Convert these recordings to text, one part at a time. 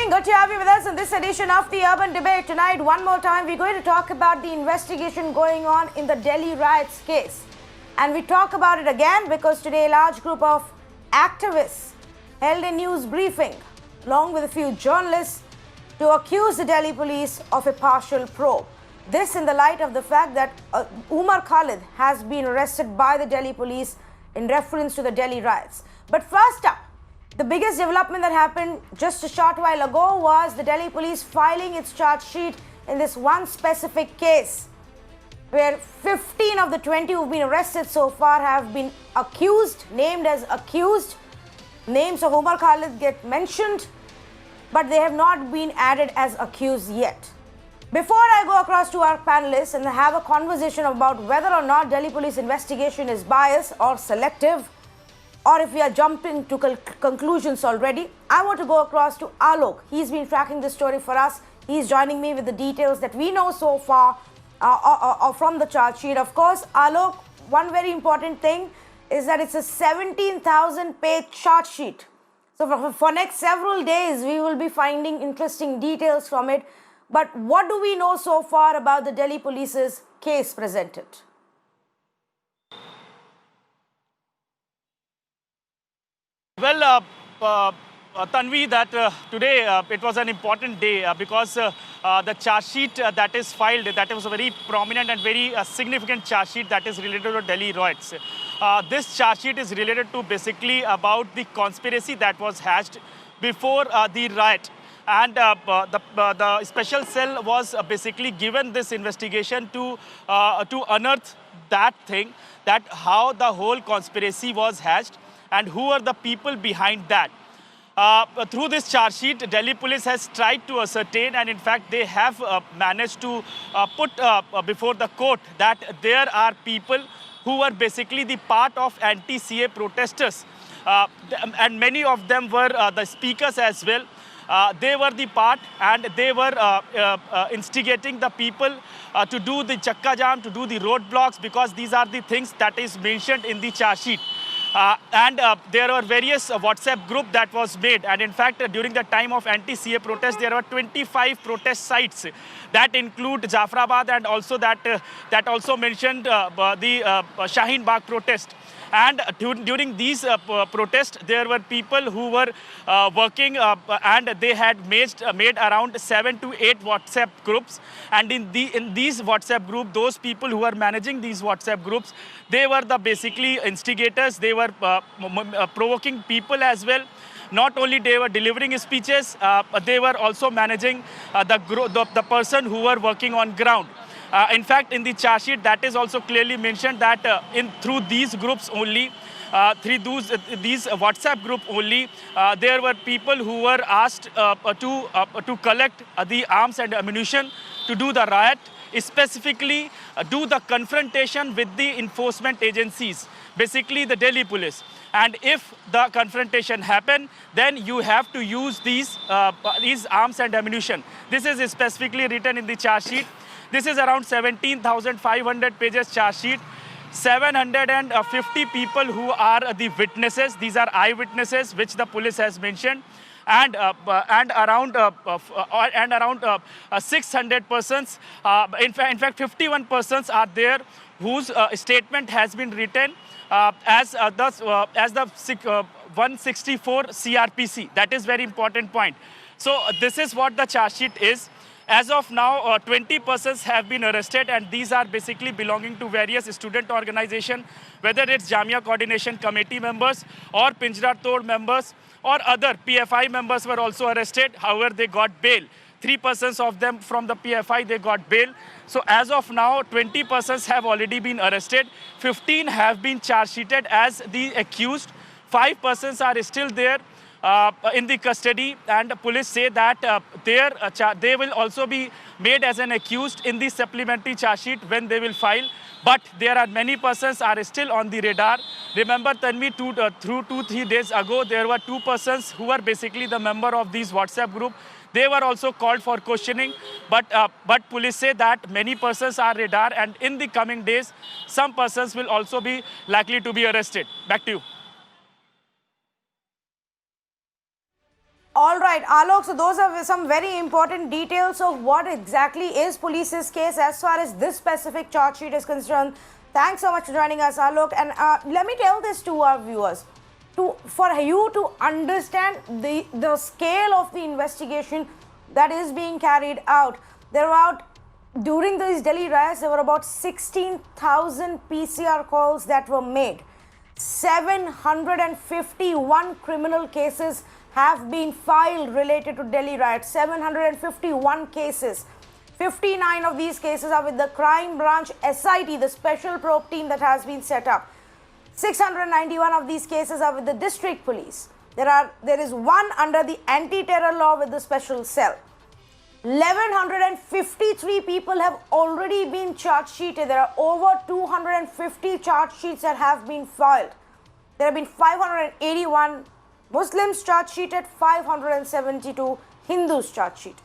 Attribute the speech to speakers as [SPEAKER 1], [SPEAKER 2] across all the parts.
[SPEAKER 1] evening. Good to have you with us in this edition of the Urban Debate. Tonight, one more time, we're going to talk about the investigation going on in the Delhi riots case. And we talk about it again because today a large group of activists held a news briefing along with a few journalists to accuse the Delhi police of a partial probe. This in the light of the fact that Umar Khalid has been arrested by the Delhi police in reference to the Delhi riots. But first up, the biggest development that happened just a short while ago was the Delhi police filing its charge sheet in this one specific case where 15 of the 20 who've been arrested so far have been accused, named as accused. Names of Umar Khalid get mentioned, but they have not been added as accused yet. Before I go across to our panelists and have a conversation about whether or not Delhi police investigation is biased or selective, or if we are jumping to conclusions already, I want to go across to Alok. He's been tracking this story for us. He's joining me with the details that we know so far from the charge sheet. Of course, Alok, one very important thing is that it's a 17,000-page charge sheet. So for next several days, we will be finding interesting details from it. But what do we know so far about the Delhi police's case presented?
[SPEAKER 2] Well, Tanvi, that today it was an important day because the charge sheet that is filed, that was a very prominent and very significant charge sheet that is related to Delhi riots. This charge sheet is related to basically about the conspiracy that was hatched before the riot. And the special cell was basically given this investigation to unearth that thing, that how the whole conspiracy was hatched and who are the people behind that. Through this charge sheet, Delhi police has tried to ascertain, and in fact they have managed to put before the court that there are people who were basically the part of anti-CA protesters. And many of them were the speakers as well. They were the part, and they were instigating the people to do the chakka jam, to do the roadblocks, because these are the things that is mentioned in the charge sheet. And there were various WhatsApp group that was made, and in fact during the time of anti-CA protest there were 25 protest sites that include Jafrabad, and also that also mentioned the Shaheen Bagh protest. And during these protests, there were people who were working and they had made around 7 to 8 WhatsApp groups. And in these WhatsApp groups, those people who were managing these WhatsApp groups, they were the basically instigators. They were provoking people as well. Not only they were delivering speeches, they were also managing the person who were working on ground. In fact, in the charge sheet, that is also clearly mentioned that through these groups only, through these WhatsApp group only, there were people who were asked to collect the arms and ammunition to do the riot, specifically do the confrontation with the enforcement agencies, basically the Delhi police. And if the confrontation happen, then you have to use these arms and ammunition. This is specifically written in the charge sheet. This is around 17,500 pages charge sheet. 750 people who are the witnesses. These are eyewitnesses, which the police has mentioned, and around 600 persons. In fact, 51 persons are there whose statement has been written as the 164 CRPC. That is very important point. So this is what the charge sheet is. As of now, 20 persons have been arrested, and these are basically belonging to various student organizations, whether it's Jamia Coordination Committee members or Pinjra Tod members or other PFI members were also arrested. However, they got bail. 3 persons of them from the PFI, they got bail. So as of now, 20 persons have already been arrested. 15 have been charge sheeted as the accused. 5 persons are still there in the custody, and police say that they will also be made as an accused in the supplementary charge sheet when they will file. But there are many persons are still on the radar. Remember, Tanvi, through 2-3 days ago, there were 2 persons who were basically the member of these WhatsApp group. They were also called for questioning, but police say that many persons are radar, and in the coming days, some persons will also be likely to be arrested. Back to you.
[SPEAKER 1] All right, Alok, so those are some very important details of what exactly is police's case as far as this specific charge sheet is concerned. Thanks so much for joining us, Alok. And let me tell this to our viewers. For you to understand the scale of the investigation that is being carried out, during these Delhi riots, there were about 16,000 PCR calls that were made. 751 criminal cases have been filed related to Delhi riots. 751 cases. 59 of these cases are with the crime branch SIT, the special probe team that has been set up. 691 of these cases are with the district police. There is one under the anti-terror law with the special cell. 1,153 people have already been charge sheeted. There are over 250 charge sheets that have been filed. There have been 581 Muslims charge sheeted, 572 Hindus charge sheeted.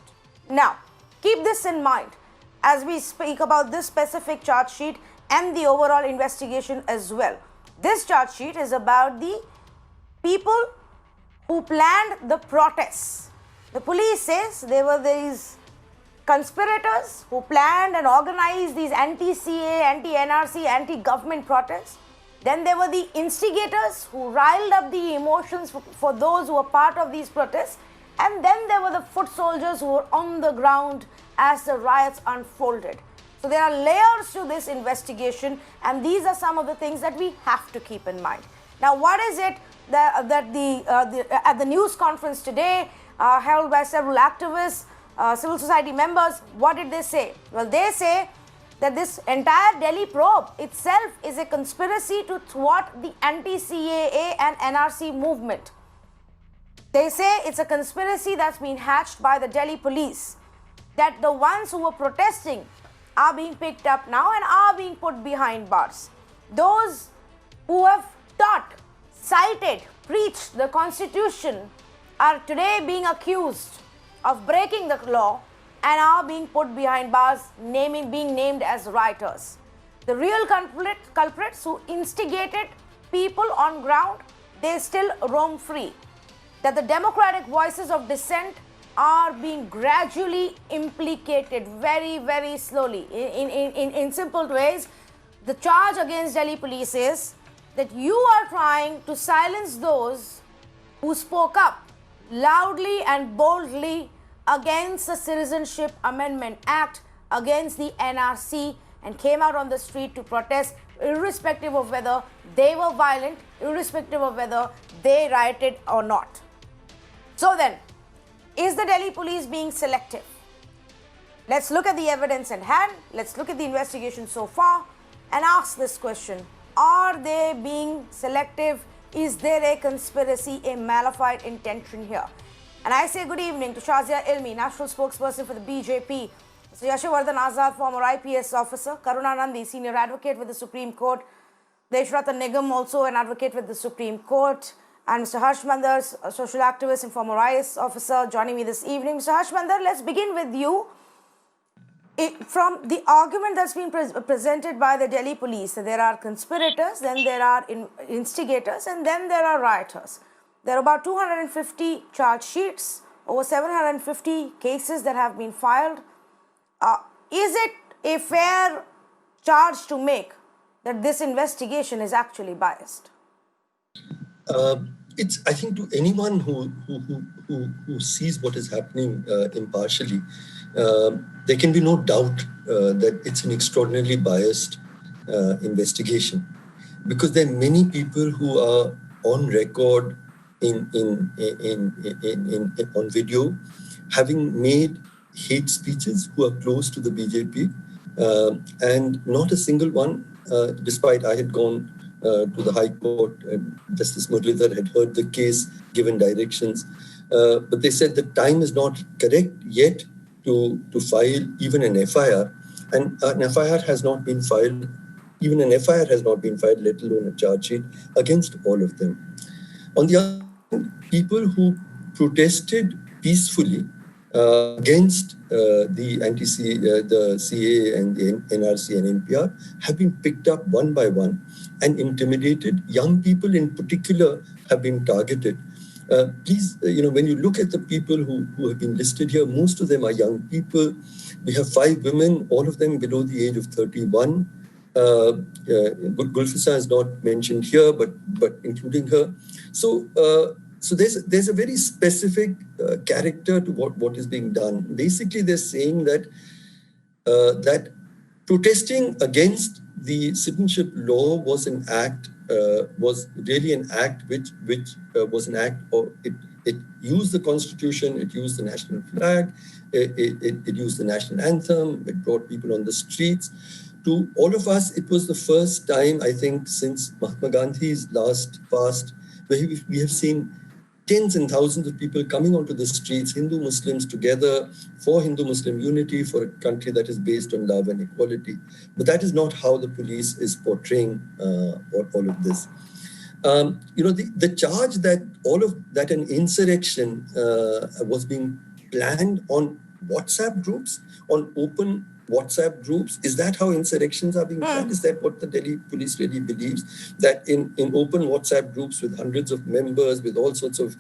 [SPEAKER 1] Now, keep this in mind as we speak about this specific charge sheet and the overall investigation as well. This charge sheet is about the people who planned the protests. The police says there were these conspirators who planned and organized these anti-CA, anti-NRC, anti-government protests. Then there were the instigators who riled up the emotions for those who were part of these protests. And then there were the foot soldiers who were on the ground as the riots unfolded. So there are layers to this investigation, and these are some of the things that we have to keep in mind. Now, what is it that at the news conference today, held by several activists, civil society members, what did they say? Well, they say that this entire Delhi probe itself is a conspiracy to thwart the anti-CAA and NRC movement. They say it's a conspiracy that's been hatched by the Delhi police, that the ones who were protesting are being picked up now and are being put behind bars. Those who have taught, cited, preached the constitution are today being accused of breaking the law and are being put behind bars, being named as rioters. The real culprits who instigated people on ground, they still roam free. That the democratic voices of dissent are being gradually implicated very, very slowly. In simple ways, the charge against Delhi police is that you are trying to silence those who spoke up loudly and boldly against the Citizenship Amendment Act, against the NRC, and came out on the street to protest, irrespective of whether they were violent, irrespective of whether they rioted or not. So then, is the Delhi police being selective? Let's look at the evidence in hand, let's look at the investigation so far and ask this question. Are they being selective? Is there a conspiracy, a malified intention here? And I say good evening to Shazia Ilmi, national spokesperson for the BJP, Mr. Yashovardhan Azad, former IPS officer, Karuna Nandi, senior advocate with the Supreme Court, Deshratan Nigam, also an advocate with the Supreme Court, and Mr. Harsh Mandar, a social activist and former IS officer, joining me this evening. Mr. Harsh Mandar, let's begin with you. From the argument that's been presented by the Delhi police, that there are conspirators, then there are instigators, and then there are rioters. There are about 250 charge sheets, over 750 cases that have been filed. Is it a fair charge to make that this investigation is actually biased?
[SPEAKER 3] I think to anyone who sees what is happening impartially, there can be no doubt that it's an extraordinarily biased investigation, because there are many people who are on record on video having made hate speeches, who are close to the BJP, and not a single one, despite I had gone to the High Court and Justice Muralidhar had heard the case, given directions, but they said the time is not correct yet to file even an FIR, and an FIR has not been filed, even an FIR has not been filed, let alone a charge sheet against all of them. On the other hand, people who protested peacefully against the CA and the NRC and NPR have been picked up one by one and intimidated. Young people in particular have been targeted. Please, when you look at the people who have been listed here, most of them are young people. We have 5 women, all of them below the age of 31. Gulfisa is not mentioned here, but including her. So there's a very specific character to what is being done. Basically, they're saying that that protesting against the citizenship law was an act, was really an act which was an act, or it used the constitution, it used the national flag, it used the national anthem, it brought people on the streets. To all of us, it was the first time, I think, since Mahatma Gandhi's last fast, where we have seen tens and thousands of people coming onto the streets, Hindu Muslims together, for Hindu-Muslim unity, for a country that is based on love and equality. But that is not how the police is portraying all of this. The charge that an insurrection was being planned on WhatsApp groups, on open WhatsApp groups, is that how insurrections are being planned? Is that what the Delhi police really believes? That in open WhatsApp groups with hundreds of members, with all sorts of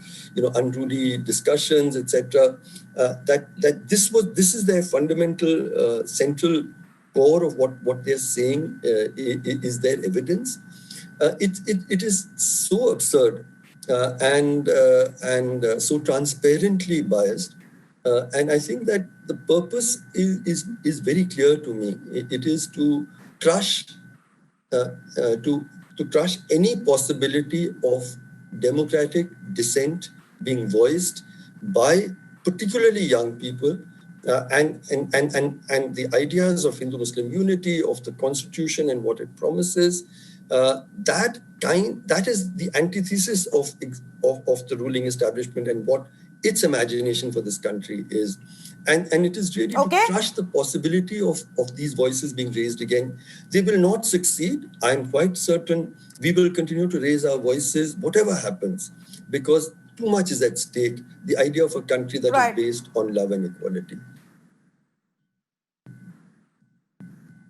[SPEAKER 3] unruly discussions, etc., that this is their fundamental central core of what they're saying is their evidence. It is so absurd and so transparently biased. And I think that the purpose is very clear to me. It is to crush any possibility of democratic dissent being voiced by particularly young people, and the ideas of Hindu-Muslim unity, of the constitution and what it promises. That is the antithesis of the ruling establishment and what its imagination for this country is. And it is really to crush the possibility of these voices being raised again. They will not succeed. I'm quite certain we will continue to raise our voices, whatever happens, because too much is at stake. The idea of a country that is based on love and equality.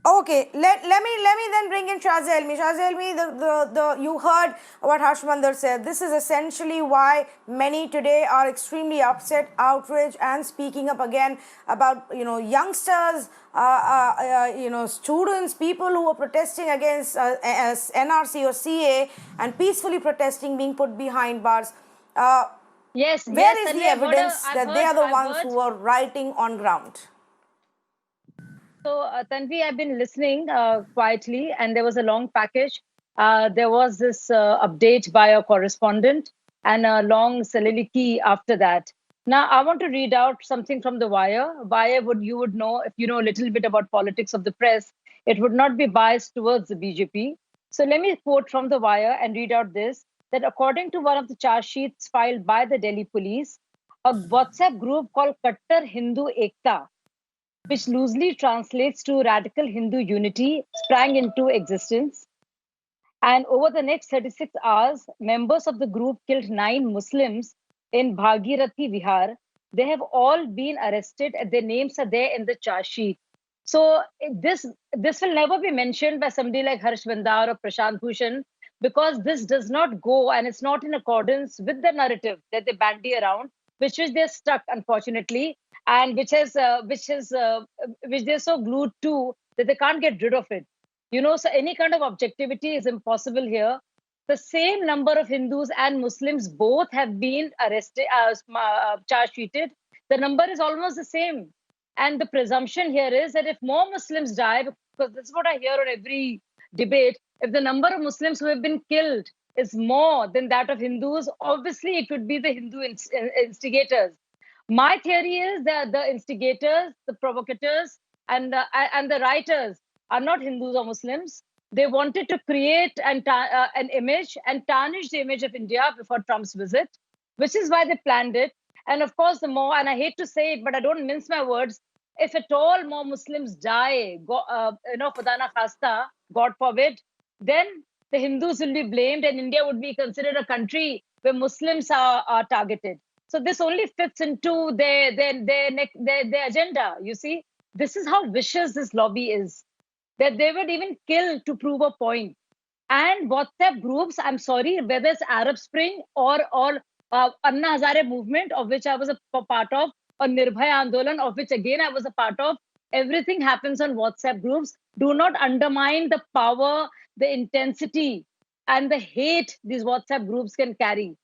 [SPEAKER 1] Okay, let me then bring in Shah Zelmi. Shah Zelmi, you heard what Harshmander said. This is essentially why many today are extremely upset, outraged, and speaking up again about youngsters, students, people who are protesting against NRC or CA and peacefully protesting being put behind bars. Where is the evidence that they are the ones who are writing on ground?
[SPEAKER 4] So, Tanvi, I've been listening quietly, and there was a long package. There was this update by a correspondent and a long soliloquy after that. Now, I want to read out something from The Wire. You would know, if you know a little bit about politics of the press, it would not be biased towards the BJP. So let me quote from The Wire and read out this, that according to one of the charge sheets filed by the Delhi police, a WhatsApp group called Kattar Hindu Ekta, which loosely translates to radical Hindu unity, sprang into existence. And over the next 36 hours, members of the group killed 9 Muslims in Bhagirathi Vihar. They have all been arrested and their names are there in the charge sheet. So this will never be mentioned by somebody like Harsh Bandar or Prashant Bhushan, because this does not go, and it's not in accordance with the narrative that they bandy around, which they're stuck, unfortunately, and which they're so glued to that they can't get rid of it. So any kind of objectivity is impossible here. The same number of Hindus and Muslims both have been arrested, charge sheeted. The number is almost the same. And the presumption here is that if more Muslims die, because this is what I hear on every debate, if the number of Muslims who have been killed is more than that of Hindus, obviously it would be the Hindu instigators. My theory is that the instigators, the provocators, and the writers are not Hindus or Muslims. They wanted to create an image and tarnish the image of India before Trump's visit, which is why they planned it. And of course, the more, and I hate to say it, but I don't mince my words, if at all more Muslims die, Khuda na khasta, God forbid, then the Hindus will be blamed and India would be considered a country where Muslims are targeted. So this only fits into their agenda, you see. This is how vicious this lobby is, that they would even kill to prove a point. And WhatsApp groups, I'm sorry, whether it's Arab Spring or Anna Hazare movement, of which I was a part of, or Nirbhaya Andolan, of which again I was a part of. Everything happens on WhatsApp groups. Do not undermine the power, the intensity, and the hate these WhatsApp groups can carry.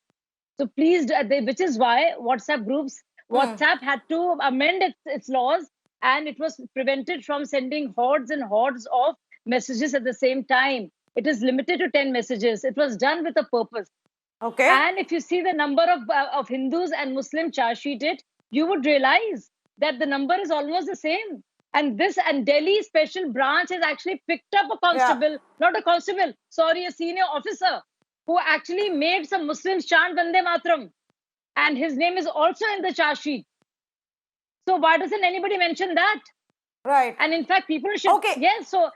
[SPEAKER 4] So please, which is why WhatsApp had to amend its laws, and it was prevented from sending hordes and hordes of messages at the same time. It is limited to 10 messages. It was done with a purpose.
[SPEAKER 1] Okay.
[SPEAKER 4] And if you see the number of Hindus and Muslim charge sheeted, you would realize that the number is almost the same. And Delhi special branch has actually picked up a constable, not a constable, sorry, a senior officer, who actually made some Muslims chant Vande Mataram. And his name is also in the charge sheet. So why doesn't anybody mention that?
[SPEAKER 1] Right.
[SPEAKER 4] And in fact, people should.
[SPEAKER 1] Okay.
[SPEAKER 4] Yes. So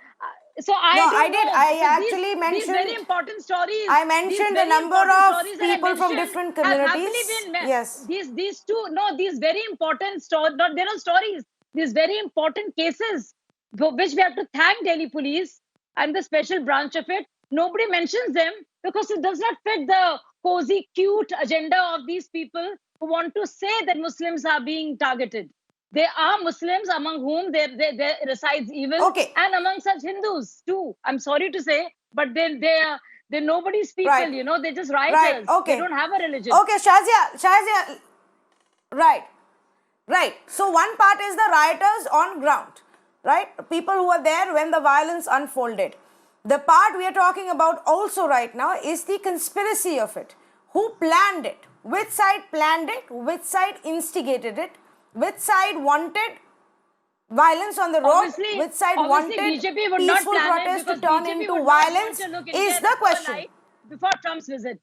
[SPEAKER 1] I actually mentioned
[SPEAKER 4] these very important stories.
[SPEAKER 1] I mentioned the number of people from different communities. Yes.
[SPEAKER 4] These very important stories. They're not stories. These very important cases, which we have to thank Delhi police and the special branch of it. Nobody mentions them because it does not fit the cozy, cute agenda of these people who want to say that Muslims are being targeted. There are Muslims among whom there resides evil, and among such Hindus too. I'm sorry to say, but they're nobody's people.
[SPEAKER 1] Right.
[SPEAKER 4] You know, they're just rioters.
[SPEAKER 1] Right. Okay.
[SPEAKER 4] They don't have a religion.
[SPEAKER 1] Okay, Shazia. Right. So one part is the rioters on ground, right? People who were there when the violence unfolded. The part we are talking about also right now is the conspiracy of it. Who planned it? Which side planned it? Which side instigated it? Which side wanted violence on the road? Which side wanted peaceful protests to turn into violence? Is the question.
[SPEAKER 4] Before Trump's visit.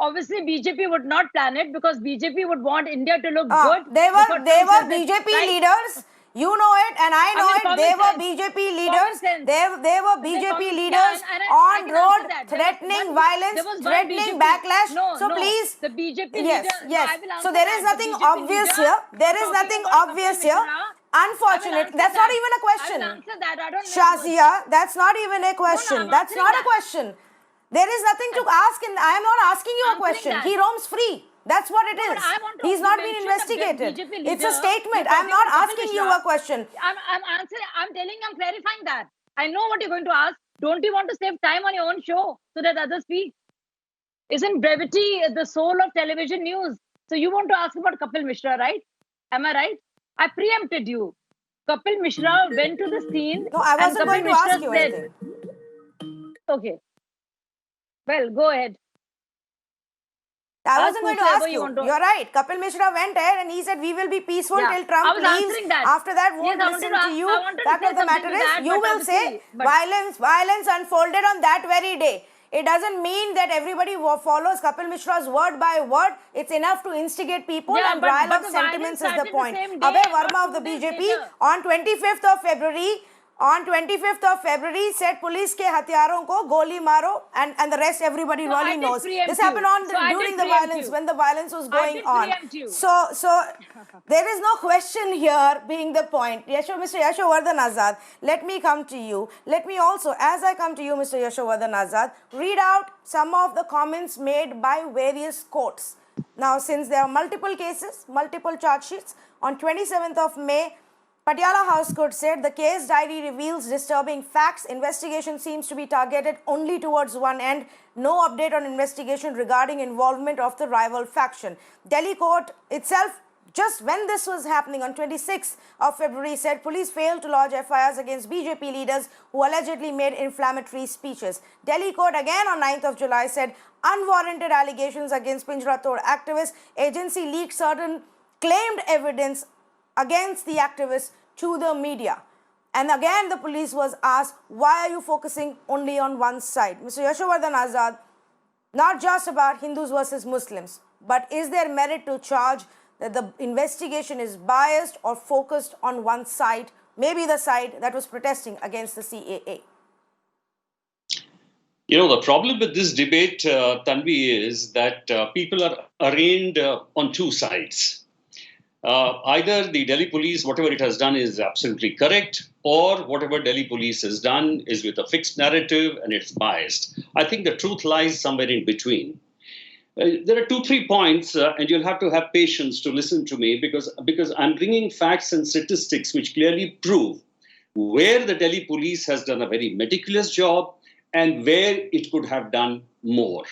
[SPEAKER 4] Obviously, BJP would not plan it because BJP would want India to look good.
[SPEAKER 1] They were BJP leaders. You know it and I know it. They were BJP leaders. They were BJP leaders on road threatening violence, threatening backlash. So please,
[SPEAKER 4] the BJP
[SPEAKER 1] yes. So there is nothing obvious here. There is nothing obvious here. Unfortunately, that's not even a question. Shazia, that's not even a question. That's not a question. There is nothing to ask, and I am not asking you a question. He roams free. That's what it is. He's not been investigated. It's a statement. I'm not asking you a question.
[SPEAKER 4] I'm answering. I'm clarifying that. I know what you're going to ask. Don't you want to save time on your own show so that others speak? Isn't brevity the soul of television news? So you want to ask about Kapil Mishra, right? Am I right? I preempted you. Kapil Mishra went to the scene.
[SPEAKER 1] No, I wasn't going to ask you anything.
[SPEAKER 4] Okay. Well, go ahead.
[SPEAKER 1] I wasn't going to ask you. You're right. Kapil Mishra went ahead and he said, we will be peaceful till Trump leaves. After that, won't listen to you. Fact of the matter is, you will say violence unfolded on that very day. It doesn't mean that everybody follows Kapil Mishra's word by word. It's enough to instigate people and rile up sentiments is the point. Abhay Verma of the BJP on 25th of February said police ke hatyaron ko goli maro and the rest everybody really knows. This happened during the violence, when the violence was going on. So there is no question here being the point. Mr. Yashovardhan Azad, let me come to you. Let me also, as I come to you, Mr. Yashovardhan Azad, read out some of the comments made by various courts. Now, since there are multiple cases, multiple charge sheets, on 27th of May, Patiala House Court said the case diary reveals disturbing facts. Investigation seems to be targeted only towards one end. No update on investigation regarding involvement of the rival faction. Delhi court itself, just when this was happening on 26th of February, said police failed to lodge FIRs against BJP leaders who allegedly made inflammatory speeches. Delhi court again on 9th of July said unwarranted allegations against Pinjra Tod activists. Agency leaked certain claimed evidence against the activists to the media. And again, the police was asked, why are you focusing only on one side? Mr. Yashovardhan Azad, not just about Hindus versus Muslims, but is there merit to charge that the investigation is biased or focused on one side, maybe the side that was protesting against the CAA?
[SPEAKER 5] You know, the problem with this debate, Tanvi, is that people are arraigned on two sides. Either the Delhi police, whatever it has done is absolutely correct, or whatever Delhi police has done is with a fixed narrative and it's biased. I think the truth lies somewhere in between. There are 2, 3 points, and you'll have to have patience to listen to me because I'm bringing facts and statistics which clearly prove where the Delhi police has done a very meticulous job and where it could have done more.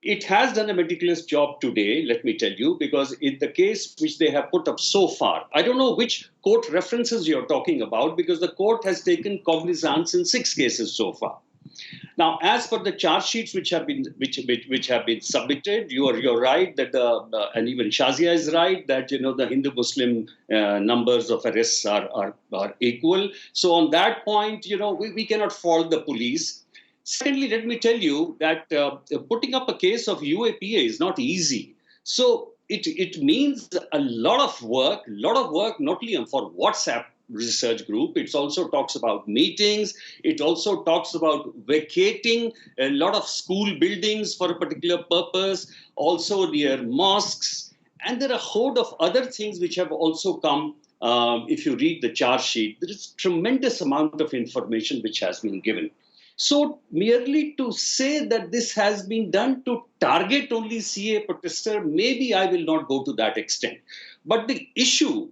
[SPEAKER 5] It has done a meticulous job today, let me tell you, because in the case which they have put up so far, I don't know which court references you're talking about, because the court has taken cognizance in 6 cases so far. Now, as per the charge sheets which have been submitted, you're right that and even Shazia is right that the Hindu-Muslim numbers of arrests are equal. So on that point, we cannot fault the police. Secondly, let me tell you that putting up a case of UAPA is not easy. So it means a lot of work, not only for WhatsApp research group. It also talks about meetings. It also talks about vacating a lot of school buildings for a particular purpose, also near mosques. And there are a host of other things which have also come. If you read the charge sheet, there is tremendous amount of information which has been given. So merely to say that this has been done to target only CA protester, maybe I will not go to that extent. But the issue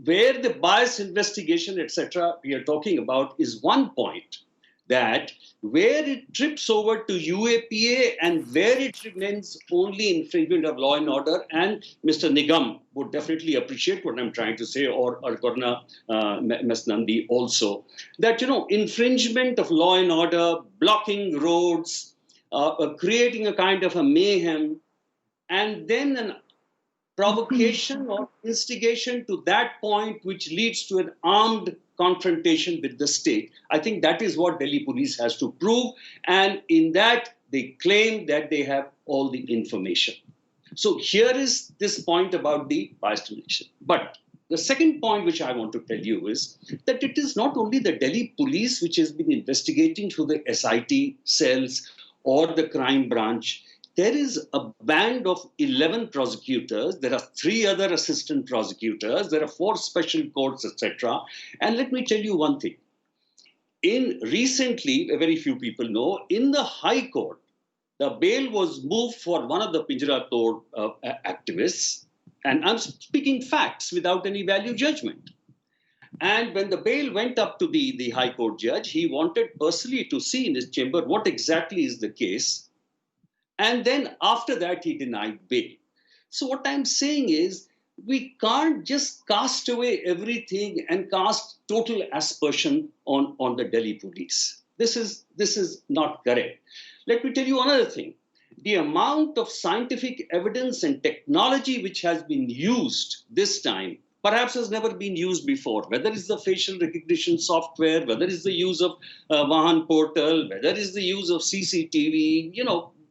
[SPEAKER 5] where the bias investigation, etc., we are talking about is one point, that where it trips over to UAPA and where it remains only infringement of law and order. And Mr. Nigam would definitely appreciate what I'm trying to say, or Garna Mesnandi also, that, infringement of law and order, blocking roads, creating a kind of a mayhem, and then an provocation or instigation to that point which leads to an armed confrontation with the state. I think that is what Delhi police has to prove. And in that, they claim that they have all the information. So here is this point about the biased relation. But the second point which I want to tell you is that it is not only the Delhi police which has been investigating through the SIT cells or the crime branch. There is a band of 11 prosecutors. There are 3 other assistant prosecutors. There are 4 special courts, etc. And let me tell you one thing. Recently, very few people know, in the High Court, the bail was moved for one of the Pinjara Tod activists. And I'm speaking facts without any value judgment. And when the bail went up to the High Court judge, he wanted personally to see in his chamber what exactly is the case. And then after that, he denied bail. So what I'm saying is, we can't just cast away everything and cast total aspersion on the Delhi police. This is not correct. Let me tell you another thing. The amount of scientific evidence and technology which has been used this time perhaps has never been used before, whether it's the facial recognition software, whether it's the use of Vahan portal, whether it's the use of CCTV,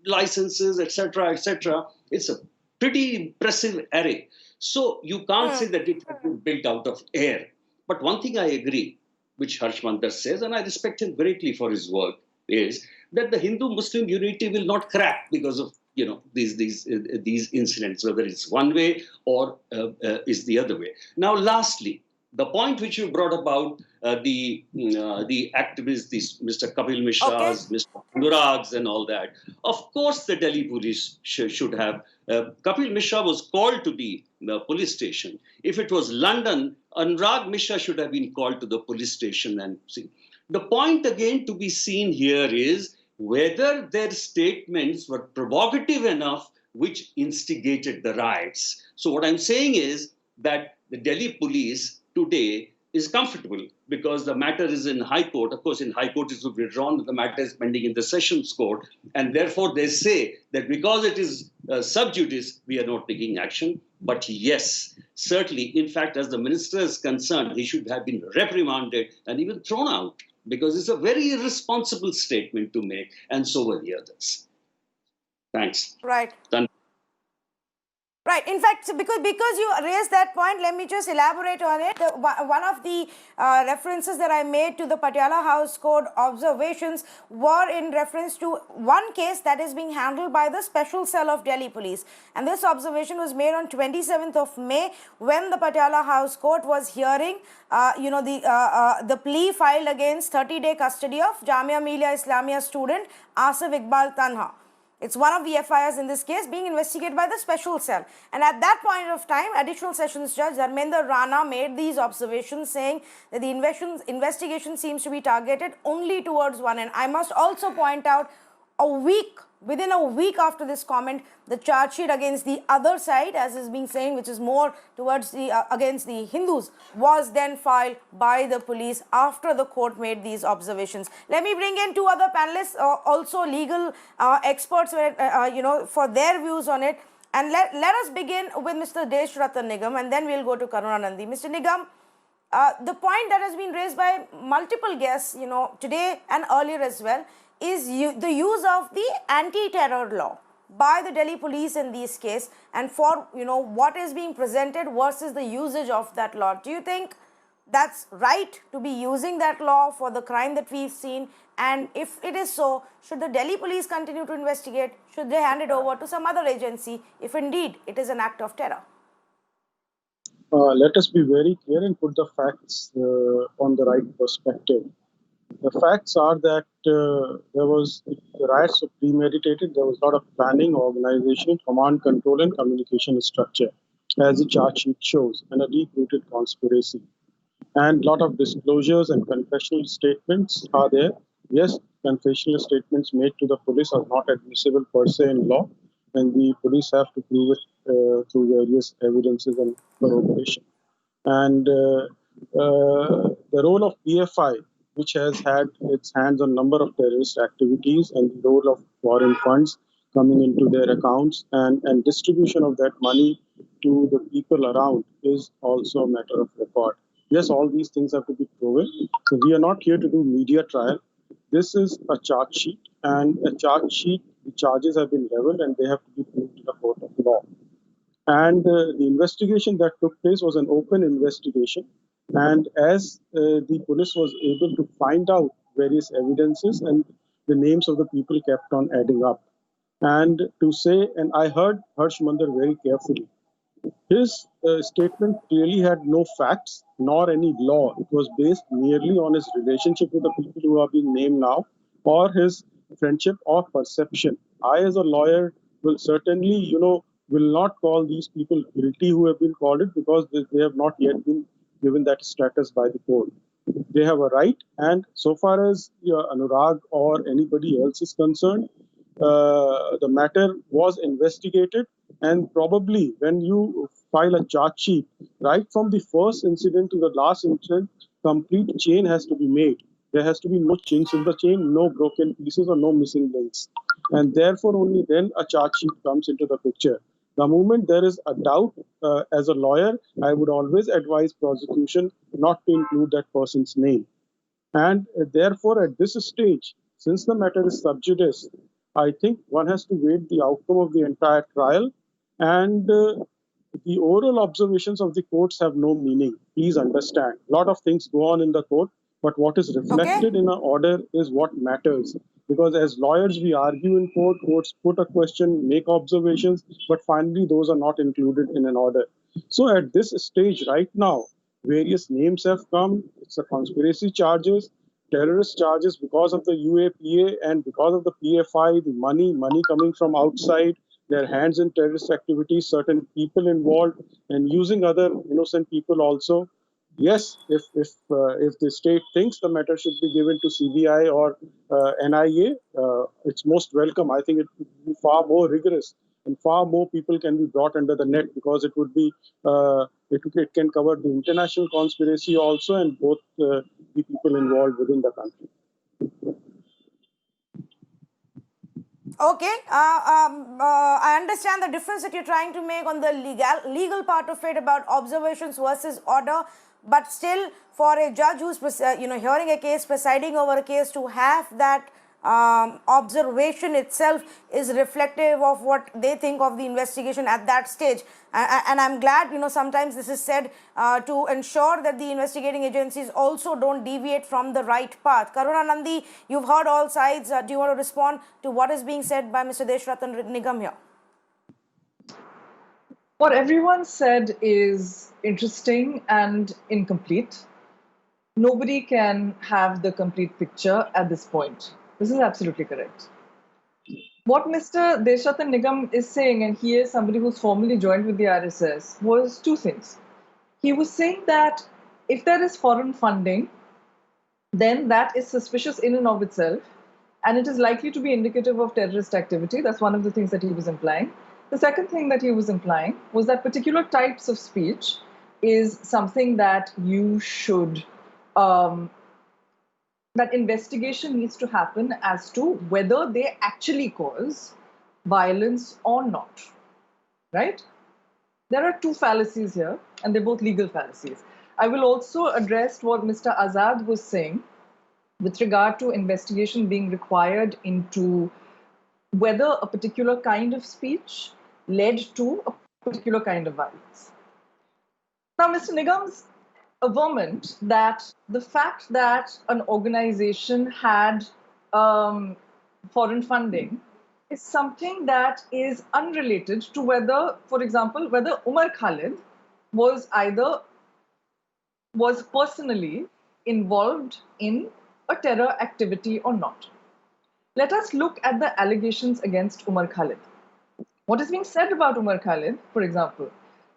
[SPEAKER 5] licenses, etc., etc. It's a pretty impressive array. So you can't say that it has been built out of air. But one thing I agree, which Harsh Mandar says, and I respect him greatly for his work, is that the Hindu-Muslim unity will not crack because of these incidents, whether it's one way or is the other way. Now, lastly, the point which you brought about the activists, these Mr. Kapil Mishras, Mr. Anurags and all that. Of course, the Delhi police should have. Kapil Mishra was called to the police station. If it was London, Anurag Mishra should have been called to the police station and see. The point again to be seen here is whether their statements were provocative enough which instigated the riots. So what I'm saying is that the Delhi police today is comfortable because the matter is in High Court. Of course, in High Court it will be withdrawn, the matter is pending in the Sessions Court. And therefore they say that because it is sub judice, we are not taking action. But yes, certainly, in fact, as the minister is concerned, he should have been reprimanded and even thrown out because it's a very irresponsible statement to make, and so were the others. Thanks.
[SPEAKER 1] Right.
[SPEAKER 5] Done.
[SPEAKER 1] Right. In fact, because you raised that point, let me just elaborate on it. One of the references that I made to the Patiala House Code observations were in reference to one case that is being handled by the Special Cell of Delhi Police. And this observation was made on 27th of May when the Patiala House Court was hearing, the plea filed against 30-day custody of Jamia Millia Islamia student Asif Iqbal Tanha. It's one of the FIRs in this case being investigated by the special cell. And at that point of time, Additional Sessions Judge Dharmender Rana made these observations saying that the investigation seems to be targeted only towards one end. I must also point out, within a week after this comment, the charge sheet against the other side, as is being saying, which is more towards the against the Hindus, was then filed by the police after the court made these observations. Let me bring in two other panelists, also legal experts, for their views on it. And let us begin with Mr. Yashovardhan Nigam, and then we'll go to Karuna Nandi. Mr. Nigam, the point that has been raised by multiple guests, today and earlier as well, is the use of the anti-terror law by the Delhi police in this case, and for what is being presented versus the usage of that law. Do you think that's right to be using that law for the crime that we've seen? And if it is so, should the Delhi police continue to investigate? Should they hand it over to some other agency if indeed it is an act of terror?
[SPEAKER 6] Let us be very clear and put the facts on the right perspective. The facts are that the riots were premeditated. There was a lot of planning, organization, command, control, and communication structure, as the charge sheet shows, and a deep-rooted conspiracy. And a lot of disclosures and confessional statements are there. Yes, confessional statements made to the police are not admissible per se in law, and the police have to prove it through various evidences and corroboration. And the role of PFI, which has had its hands on a number of terrorist activities, and the role of foreign funds coming into their accounts and distribution of that money to the people around, is also a matter of record. Yes, all these things have to be proven. So we are not here to do media trial. This is a charge sheet, and a charge sheet, the charges have been leveled and they have to be proved to the court of law. And the investigation that took place was an open investigation. And as the police was able to find out various evidences, and the names of the people kept on adding up. And to say, and I heard Harsh Mandar very carefully, his statement clearly had no facts nor any law. It was based merely on his relationship with the people who are being named now, or his friendship or perception. I, as a lawyer, will certainly, will not call these people guilty who have been called it, because they have not yet been given that status by the court. They have a right, and so far as Anurag or anybody else is concerned, the matter was investigated, and probably when you file a charge sheet, right from the first incident to the last incident, complete chain has to be made. There has to be no chinks in the chain, no broken pieces or no missing links. And therefore only then a charge sheet comes into the picture. The moment there is a doubt, as a lawyer, I would always advise prosecution not to include that person's name. And therefore, at this stage, since the matter is sub judice, I think one has to wait the outcome of the entire trial. And the oral observations of the courts have no meaning. Please understand. A lot of things go on in the court, but what is reflected in an order is what matters. Because as lawyers, we argue in court, courts put a question, make observations, but finally those are not included in an order. So at this stage right now, various names have come. It's a conspiracy charges, terrorist charges because of the UAPA and because of the PFI, the money coming from outside, their hands in terrorist activities, certain people involved, and using other innocent people also. Yes, if the state thinks the matter should be given to CBI or NIA, it's most welcome. I think it would be far more rigorous, and far more people can be brought under the net, because it would be it can cover the international conspiracy also, and both the people involved within the country.
[SPEAKER 1] Okay, I understand the difference that you're trying to make on the legal part of it about observations versus order, but still, for a judge who's hearing a case, presiding over a case, to have that observation itself is reflective of what they think of the investigation at that stage. And I'm glad, sometimes this is said to ensure that the investigating agencies also don't deviate from the right path. Karuna Nandi, you've heard all sides. Do you want to respond to what is being said by Mr. Yashovardhan Nigam here?
[SPEAKER 7] What everyone said is interesting and incomplete. Nobody can have the complete picture at this point. This is absolutely correct. What Mr. Deshathan Nigam is saying, and he is somebody who's formally joined with the RSS, was two things. He was saying that if there is foreign funding, then that is suspicious in and of itself, and it is likely to be indicative of terrorist activity. That's one of the things that he was implying. The second thing that he was implying was that particular types of speech is something that you should, that investigation needs to happen as to whether they actually cause violence or not, right? There are two fallacies here, and they're both legal fallacies. I will also address what Mr. Azad was saying with regard to investigation being required into whether a particular kind of speech led to a particular kind of violence. Now, Mr. Nigam's averment that the fact that an organization had foreign funding is something that is unrelated to whether, for example, whether Umar Khalid was personally involved in a terror activity or not. Let us look at the allegations against Umar Khalid. What is being said about Umar Khalid, for example,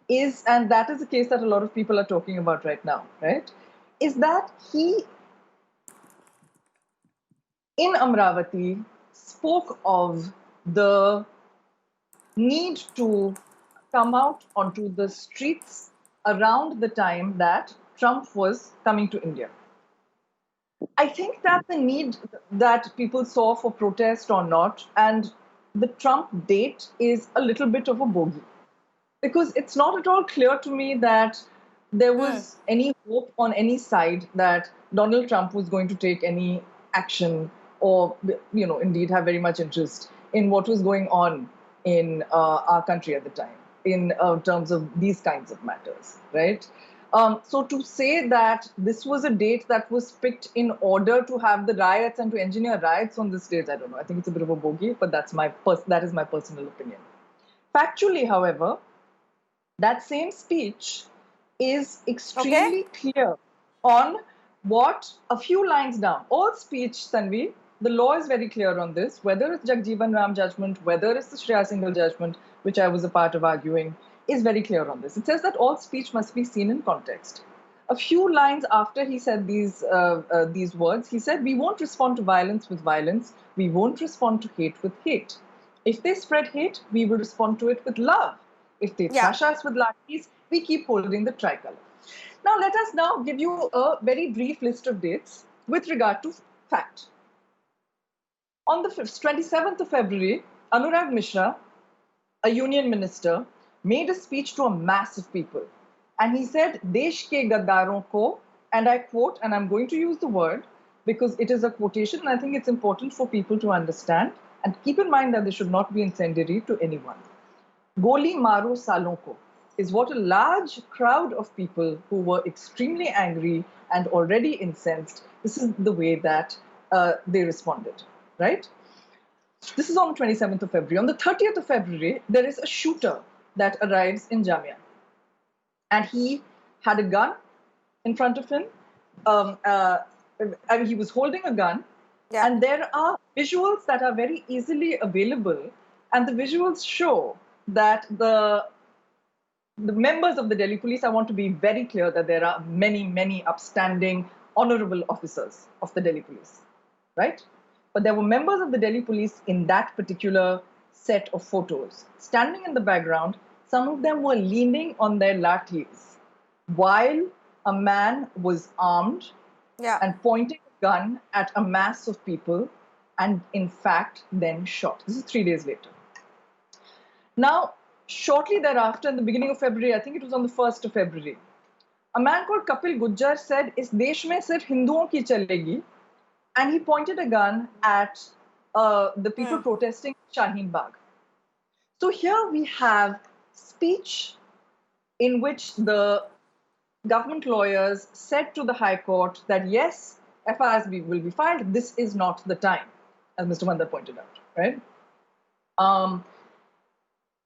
[SPEAKER 7] is, and that is the case that a lot of people are talking about right now, right, is that he, in Amravati, spoke of the need to come out onto the streets around the time that Trump was coming to India. I think that the need that people saw for protest or not, and the Trump date is a little bit of a bogey. Because it's not at all clear to me that there was any hope on any side that Donald Trump was going to take any action or, indeed have very much interest in what was going on in our country at the time in terms of these kinds of matters, right? So to say that this was a date that was picked in order to have the riots and to engineer riots on this date, I don't know. I think it's a bit of a bogey, but that is my personal opinion. Factually, however, that same speech is extremely clear on what a few lines down. All speech, Tanvi, the law is very clear on this, whether it's Jagjeevan Ram judgment, whether it's the Shreya Singhal judgment, which I was a part of arguing, is very clear on this. It says that all speech must be seen in context. A few lines after he said these words, he said, "We won't respond to violence with violence. We won't respond to hate with hate. If they spread hate, we will respond to it with love. If they trash us with lathis, we keep holding the tricolor." Now, let us now give you a very brief list of dates with regard to fact. On the 27th of February, Anurag Mishra, a union minister, made a speech to a mass of people. And he said, "Desh ke gaddaron ko," and I quote, and I'm going to use the word because it is a quotation, and I think it's important for people to understand. And keep in mind that they should not be incendiary to anyone. "Goli maro salon ko" is what a large crowd of people who were extremely angry and already incensed, this is the way that they responded, right? This is on the 27th of February. On the 30th of February, there is a shooter that arrives in Jamia. And he had a gun in front of him. He was holding a gun. And there are visuals that are very easily available. And the visuals show that the members of the Delhi police, I want to be very clear that there are many, many upstanding, honorable officers of the Delhi police, right? But there were members of the Delhi police in that particular set of photos. Standing in the background, some of them were leaning on their lathis while a man was armed and pointing a gun at a mass of people and in fact then shot. This is 3 days later. Now, shortly thereafter, in the beginning of February, I think it was on the 1st of February, a man called Kapil Gujjar said, "Is desh mein sirf Hinduon ki chalegi," and he pointed a gun at the people protesting Shaheen Bagh. So here we have speech in which the government lawyers said to the High Court that yes, FIRs will be filed. This is not the time, as Mr. Mandar pointed out, right?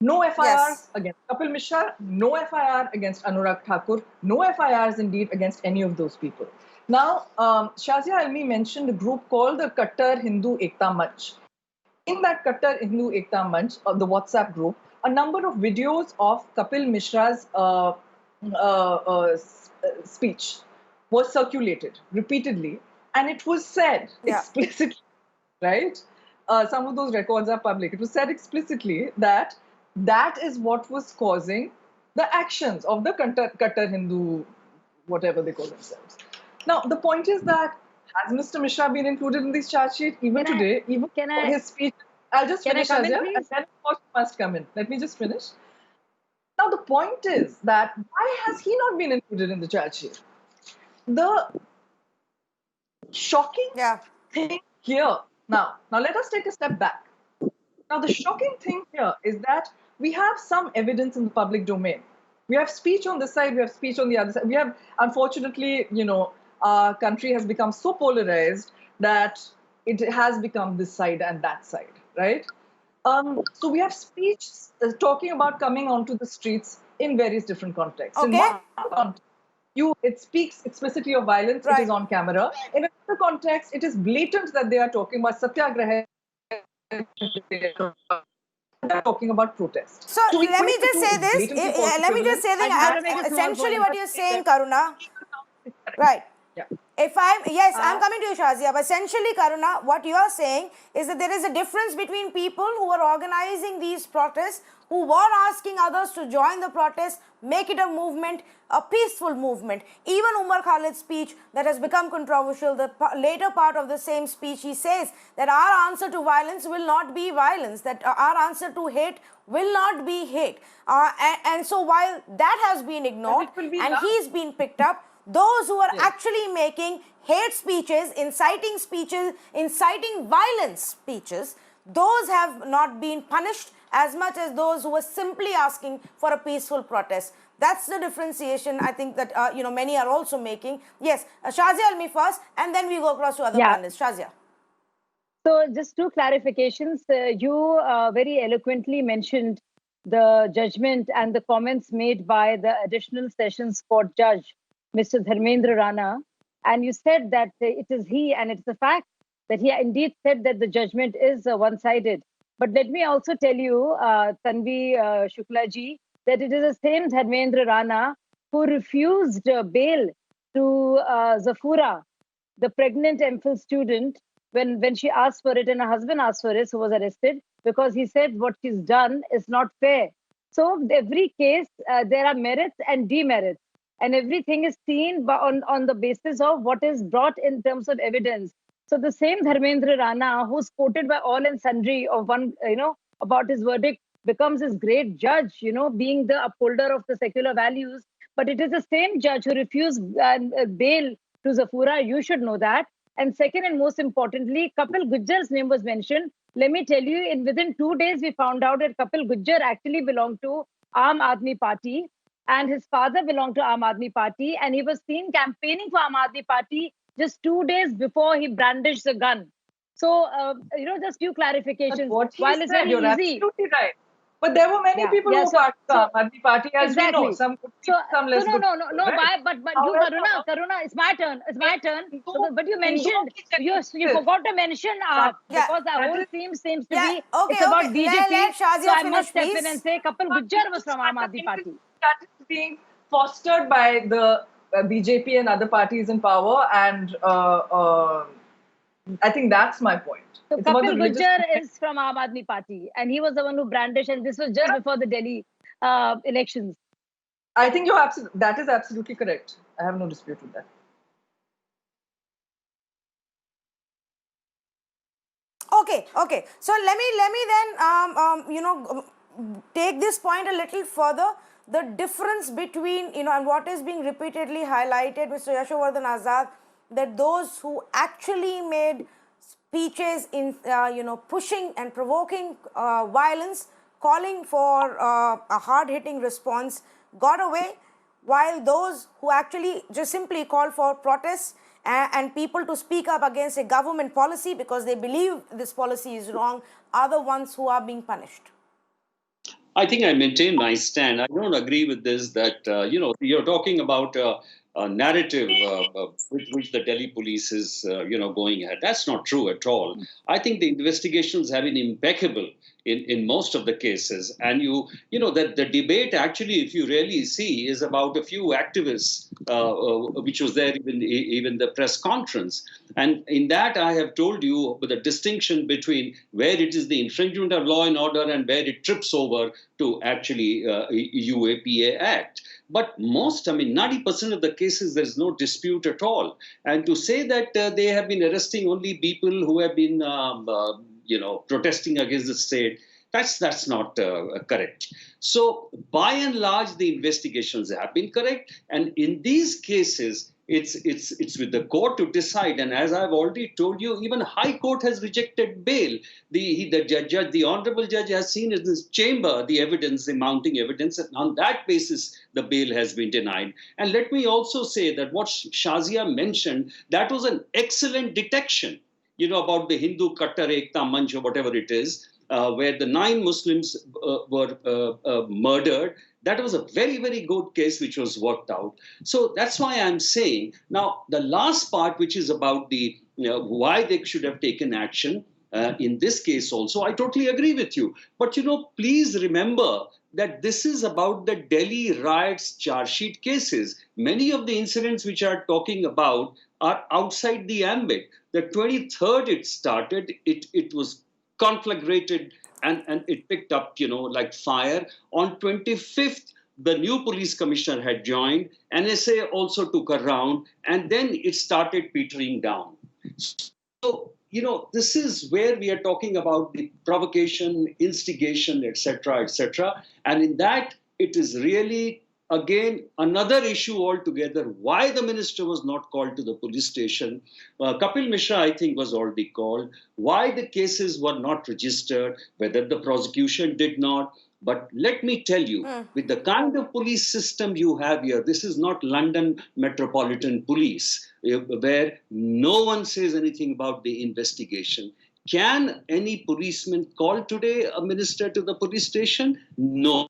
[SPEAKER 7] No FIR against Kapil Mishra, no FIR against Anurag Thakur, no FIRs indeed against any of those people. Now, Shazia Almi mentioned a group called the Kattar Hindu Ekta Manch. in that Kattar Hindu Ekta Manch, the WhatsApp group, a number of videos of Kapil Mishra's speech was circulated repeatedly, and it was said explicitly, right? Some of those records are public. It was said explicitly that that is what was causing the actions of the Kattar Hindu, whatever they call themselves. Now, the point is that has Mr. Mishra been included in this charge sheet even today? Even his speech. I'll just finish, Azia, and then of course you must come in. Let me just finish. Now, the point is that why has he not been included in the charge sheet? The shocking thing here. Now let us take a step back. Now, the shocking thing here is that we have some evidence in the public domain. We have speech on this side, we have speech on the other side. We have, unfortunately, our country has become so polarized that it has become this side and that side, right? So we have speech talking about coming onto the streets in various different contexts.
[SPEAKER 1] Okay.
[SPEAKER 7] In one context, it speaks explicitly of violence, it is on camera. In another context, it is blatant that they are talking about satyagraha, they're talking about protest.
[SPEAKER 1] So let me just say this. Essentially what you're saying, Karuna, right? I'm coming to you, Shazia, but essentially, Karuna, what you are saying is that there is a difference between people who are organizing these protests, who were asking others to join the protest, make it a movement, a peaceful movement. Even Umar Khalid's speech that has become controversial, the later part of the same speech, he says that our answer to violence will not be violence, that our answer to hate will not be hate. And so while that has been ignored and he's been picked up, those who are actually making hate speeches, inciting violence speeches, those have not been punished as much as those who were simply asking for a peaceful protest. That's the differentiation I think that many are also making. Yes, Shazia, me first, and then we go across to other panelists. Shazia.
[SPEAKER 4] So just two clarifications. You very eloquently mentioned the judgment and the comments made by the additional sessions court judge, Mr. Dharmendra Rana, and you said that it is he, and it's a fact that he indeed said that the judgment is one-sided. But let me also tell you, Tanvi Shukla ji, that it is the same Dharmendra Rana who refused bail to Zafura, the pregnant MPhil student, when she asked for it and her husband asked for it, who was arrested, because he said what she's done is not fair. So every case, there are merits and demerits. And everything is seen on the basis of what is brought in terms of evidence. So the same Dharmendra Rana, who's quoted by all and sundry of one, about his verdict, becomes his great judge, being the upholder of the secular values. But it is the same judge who refused bail to Zafura. You should know that. And second, and most importantly, Kapil Gujjar's name was mentioned. Let me tell you, within 2 days, we found out that Kapil Gujjar actually belonged to Aam Aadmi Party. And his father belonged to Aam Aadmi Party, and he was seen campaigning for Aam Aadmi Party just 2 days before he brandished the gun. So, just few clarifications.
[SPEAKER 7] What he said, you're absolutely right. But there were many people who were Aam Aadmi Party, as we know. Some good, some less good.
[SPEAKER 4] No. Why? But you, Karuna, it's my turn. It's my turn. But you mentioned, you forgot to mention because the whole theme seems to be it's about BJP. So I must step in and say Kapil Gujjar was from Aam Aadmi Party.
[SPEAKER 7] That is being fostered by the BJP and other parties in power, and I think that's my point.
[SPEAKER 4] So Kapil Gujjar is from Aam Aadmi Party, and he was the one who brandished, and this was just before the Delhi elections.
[SPEAKER 7] I think that is absolutely correct. I have no dispute with that.
[SPEAKER 1] Okay. So let me then take this point a little further. The difference between and what is being repeatedly highlighted, Mr. Yashovardhan Azad, that those who actually made speeches in pushing and provoking violence, calling for a hard-hitting response, got away, while those who actually just simply call for protests and people to speak up against a government policy because they believe this policy is wrong are the ones who are being punished.
[SPEAKER 5] I think I maintain my stand. I don't agree with this that, you're talking about narrative with which the Delhi police is, going ahead. That's not true at all. I think the investigations have been impeccable in most of the cases. And that the debate actually, if you really see, is about a few activists, which was there even the press conference. And in that, I have told you the distinction between where it is the infringement of law and order and where it trips over to actually UAPA Act. But 90% of the cases, there's no dispute at all. And to say that they have been arresting only people who have been, protesting against the state, that's not correct. So by and large, the investigations have been correct. And in these cases, it's with the court to decide. And as I've already told you, even High Court has rejected bail. The honorable judge has seen in his chamber the evidence, the mounting evidence, and on that basis, the bail has been denied. And let me also say that what Shazia mentioned, that was an excellent detection, about the Hindu Kattar Ekta Manch or whatever it is, where the 9 Muslims were murdered. That was a very, very good case which was worked out. So that's why I'm saying now the last part, which is about the why they should have taken action in this case also, I totally agree with you. But please remember that this is about the Delhi riots charge sheet cases. Many of the incidents which are talking about are outside the ambit. The 23rd it started, it was conflagrated and it picked up, like fire. On 25th, the new police commissioner had joined. NSA also took a round, and then it started petering down. So, this is where we are talking about the provocation, instigation, etc., etc. And in that, it is really, again, another issue altogether, why the minister was not called to the police station. Kapil Mishra, I think, was already called. Why the cases were not registered, whether the prosecution did not. But let me tell you, with the kind of police system you have here, this is not London Metropolitan Police, where no one says anything about the investigation. Can any policeman call today a minister to the police station? No.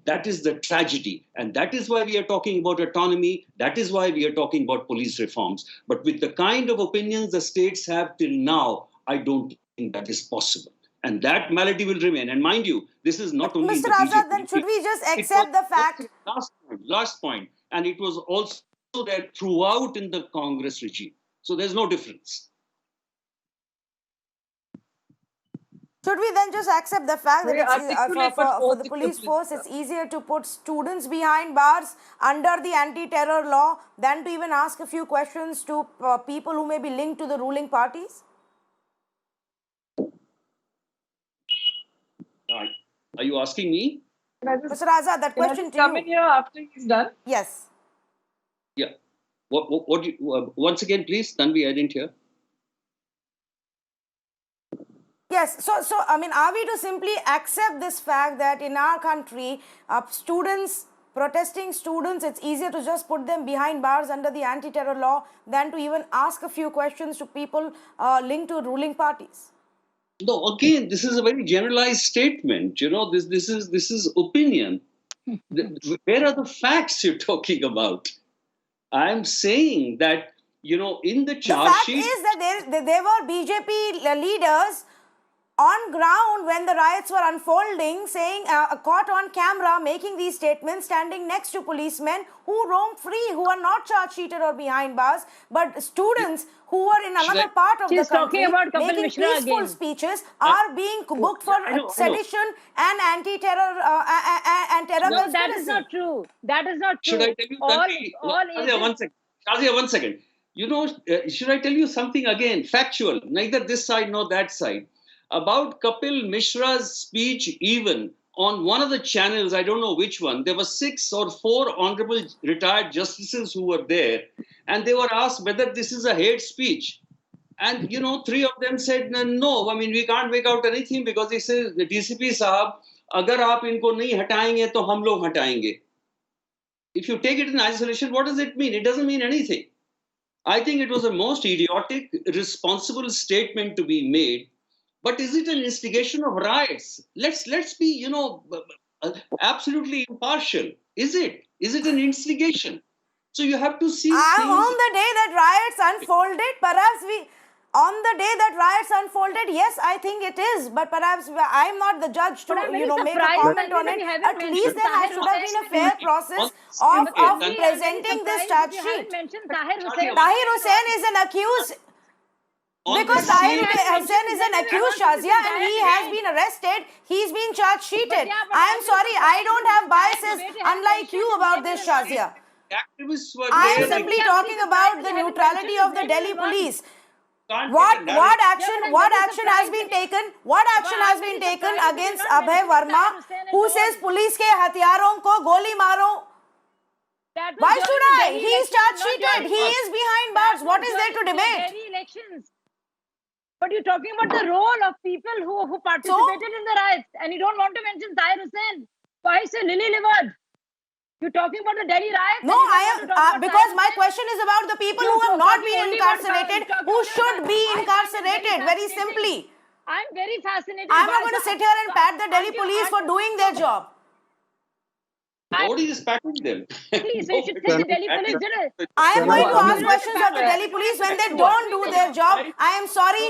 [SPEAKER 5] That is the tragedy. And that is why we are talking about autonomy. That is why we are talking about police reforms. But with the kind of opinions the states have till now, I don't think that is possible. And that malady will remain. And mind you, this is not only
[SPEAKER 1] Mr. Azad, then should we just accept the fact?
[SPEAKER 5] Last point. And it was also there throughout in the Congress regime. So there's no difference.
[SPEAKER 1] Should we then just accept the fact that for the police force, it's easier to put students behind bars under the anti-terror law than to even ask a few questions to people who may be linked to the ruling parties?
[SPEAKER 5] Are you asking me?
[SPEAKER 1] Mr. Azad, that question to you.
[SPEAKER 7] Come in here after he's done.
[SPEAKER 1] Yes.
[SPEAKER 5] Yeah. Once again, please, Tanvi, I didn't hear.
[SPEAKER 1] Yes, so I mean, are we to simply accept this fact that in our country, protesting students, it's easier to just put them behind bars under the anti-terror law than to even ask a few questions to people linked to ruling parties?
[SPEAKER 5] No, again, this is a very generalized statement. This is opinion. Where are the facts you're talking about? I'm saying that, in the charge sheet...
[SPEAKER 1] The fact is that there were BJP leaders on ground when the riots were unfolding, saying, caught on camera, making these statements, standing next to policemen who roam free, who are not charge-sheeted or behind bars, but students who are in another part of the country making peaceful speeches are being booked for sedition and anti-terror and terror.
[SPEAKER 4] No, that is not true. That is not true.
[SPEAKER 5] Should I tell you Shazia, one second. Should I tell you something again, factual, neither this side nor that side? About Kapil Mishra's speech, even on one of the channels, I don't know which one, there were 6 or 4 honorable retired justices who were there, and they were asked whether this is a hate speech. And, 3 of them said, no, we can't make out anything because he says, the DCP Sahab, agar aap inko nahi hatayenge, to hum log hatayenge. If you take it in isolation, what does it mean? It doesn't mean anything. I think it was a most idiotic, irresponsible statement to be made. But is it an instigation of riots? Let's be, absolutely impartial. Is it? Is it an instigation? So you have to see
[SPEAKER 1] On
[SPEAKER 5] things.
[SPEAKER 1] the day that riots unfolded, yes, I think it is. But perhaps I'm not the judge to,
[SPEAKER 4] But I'm very
[SPEAKER 1] make a
[SPEAKER 4] surprised,
[SPEAKER 1] comment
[SPEAKER 4] Tanvi,
[SPEAKER 1] on
[SPEAKER 4] that
[SPEAKER 1] it.
[SPEAKER 4] you haven't
[SPEAKER 1] At least
[SPEAKER 4] mentioned
[SPEAKER 1] there
[SPEAKER 4] Tahir
[SPEAKER 1] should have been a
[SPEAKER 4] Hussain.
[SPEAKER 1] fair process
[SPEAKER 5] One
[SPEAKER 1] of
[SPEAKER 5] second,
[SPEAKER 4] Tanvi, I'm very
[SPEAKER 1] presenting this
[SPEAKER 4] surprised
[SPEAKER 1] charge
[SPEAKER 4] that you
[SPEAKER 1] sheet.
[SPEAKER 4] haven't mentioned Tahir Hussain.
[SPEAKER 1] Tahir Hussain is an accused.
[SPEAKER 5] on
[SPEAKER 1] Because
[SPEAKER 5] the
[SPEAKER 1] Tahir
[SPEAKER 5] sheet,
[SPEAKER 1] Hussain is an
[SPEAKER 4] Let me
[SPEAKER 1] accused,
[SPEAKER 4] answer this
[SPEAKER 1] Shazia, and
[SPEAKER 4] entire
[SPEAKER 1] he has
[SPEAKER 4] debate.
[SPEAKER 1] been arrested. He's been charge sheeted.
[SPEAKER 4] But
[SPEAKER 1] I am
[SPEAKER 4] I'm
[SPEAKER 1] sorry, I
[SPEAKER 4] surprised
[SPEAKER 1] don't
[SPEAKER 4] that
[SPEAKER 1] have
[SPEAKER 4] this entire
[SPEAKER 1] biases
[SPEAKER 4] debate you haven't
[SPEAKER 1] unlike you
[SPEAKER 4] mentioned
[SPEAKER 1] about
[SPEAKER 4] his
[SPEAKER 1] this,
[SPEAKER 4] name in one.
[SPEAKER 1] Shazia.
[SPEAKER 5] activists were
[SPEAKER 1] I am
[SPEAKER 5] there.
[SPEAKER 1] simply
[SPEAKER 4] I'm
[SPEAKER 1] talking
[SPEAKER 4] very
[SPEAKER 1] about
[SPEAKER 4] surprised
[SPEAKER 1] the
[SPEAKER 4] that you haven't
[SPEAKER 1] neutrality
[SPEAKER 4] mentioned
[SPEAKER 1] of the
[SPEAKER 4] his name
[SPEAKER 1] Delhi
[SPEAKER 4] in one.
[SPEAKER 1] police.
[SPEAKER 5] Can't
[SPEAKER 1] What
[SPEAKER 5] take a narrative.
[SPEAKER 1] action has been taken? What action has been taken against Abhay Verma, who says police ke hatyaron ko goli maro? Why should I? He is charge sheeted. He is behind bars. What is there to debate?
[SPEAKER 4] Elections. But you're talking about the role of people who participated in the riots, and you don't want to mention Tahir Hussain. Why say lily-livered? You're talking about the Delhi riots.
[SPEAKER 1] No, I am because my question is about the people who have not been incarcerated, who should be incarcerated. Very simply,
[SPEAKER 4] I'm very fascinated.
[SPEAKER 1] I'm not going to sit here and pat the Delhi police for doing their job.
[SPEAKER 5] Nobody is patting them.
[SPEAKER 4] Please, you should say the Delhi police did it.
[SPEAKER 1] I am
[SPEAKER 6] Can I
[SPEAKER 1] going to
[SPEAKER 6] come
[SPEAKER 1] ask
[SPEAKER 6] in?
[SPEAKER 1] questions of the Delhi police when they don't do their job. I am sorry.